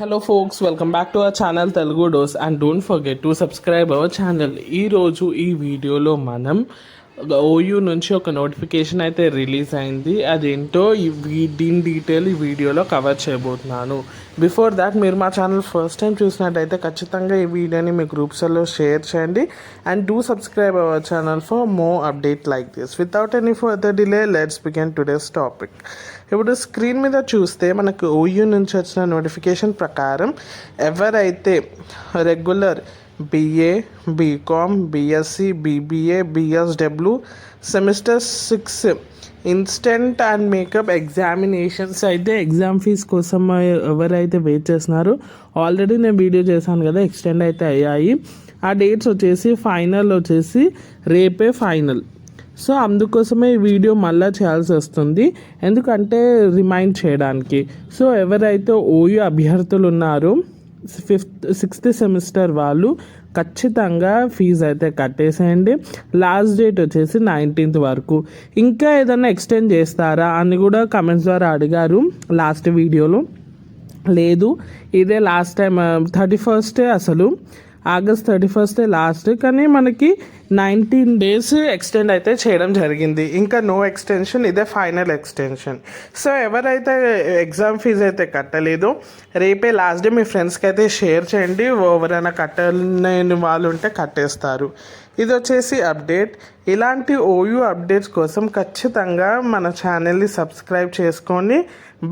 Hello folks, welcome back to our channel Telugu Dose and don't forget to subscribe our channel. ఈ రోజు ఈ వీడియోలో మనం OU నుంచి ఒక నోటిఫికేషన్ అయితే రిలీజ్ అయింది. అదేంటో దీని డీటెయిల్ ఈ వీడియోలో కవర్ చేయబోతున్నాను. బిఫోర్ దాట్ మీరు మా ఛానల్ ఫస్ట్ టైం చూసినట్టయితే ఖచ్చితంగా ఈ వీడియోని మీ గ్రూప్స్లో షేర్ చేయండి and do subscribe our channel for more update like this. Without any further delay let's begin today's topic. ఇప్పుడు స్క్రీన్ మీద చూస్తే మనకు ఓయూ నుంచి వచ్చిన నోటిఫికేషన్ ప్రకారం ఎవరైతే regular BA, BCom, BSc, BBA, BSW semester 6 instant and makeup examinations అయితే exam fees కోసం ఎవరైతే వెయిట్ చేస్తున్నారో ఆల్రెడీ నేను వీడియో చేశాను కదా, ఎక్స్టెండ్ అయితే అయ్యాయి. ఆ డేట్స్ వచ్చేసి ఫైనల్ వచ్చేసి రేపే ఫైనల్. సో అందుకోసమే ఈ వీడియో మళ్ళీ చేయాల్సి వస్తుంది, ఎందుకంటే రిమైండ్ చేయడానికి. సో ఎవరైతే ఓయూ అభ్యర్థులు ఉన్నారో 6th సెమిస్టర్ వాళ్ళు ఖచ్చితంగా ఫీజు అయితే కట్టేసేయండి. లాస్ట్ డేట్ వచ్చేసి 19th వరకు. ఇంకా ఏదైనా ఎక్స్టెండ్ చేస్తారా అని కూడా కమెంట్స్ ద్వారా అడిగారు లాస్ట్ వీడియోలో. లేదు, ఇదే లాస్ట్ టైం 31st, అసలు ఆగస్ట్ 31st లాస్ట్, కానీ మనకి 19 days ఎక్స్టెండ్ అయితే చేయడం జరిగింది. ఇంకా నో ఎక్స్టెన్షన్, ఇదే ఫైనల్ ఎక్స్టెన్షన్. సో ఎవరైతే ఎగ్జామ్ ఫీజు అయితే కట్టలేదో రేపే లాస్ట్ డే మీ ఫ్రెండ్స్కి అయితే షేర్ చేయండి. ఎవరైనా కట్టలేని వాళ్ళు ఉంటే కట్టేస్తారు. ఇది వచ్చేసి అప్డేట్. ఇలాంటి ఓయూ అప్డేట్స్ కోసం ఖచ్చితంగా మన ఛానల్ని సబ్స్క్రైబ్ చేసుకొని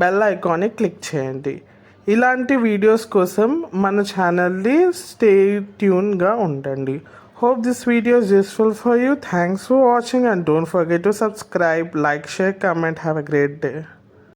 బెల్ ఐకాన్ని క్లిక్ చేయండి. ఇలాంటి వీడియోస్ కోసం మన ఛానల్ని స్టే ట్యూన్గా ఉండండి. Hope this video is useful for you. Thanks for watching and don't forget to subscribe, like, share, comment. Have a great day.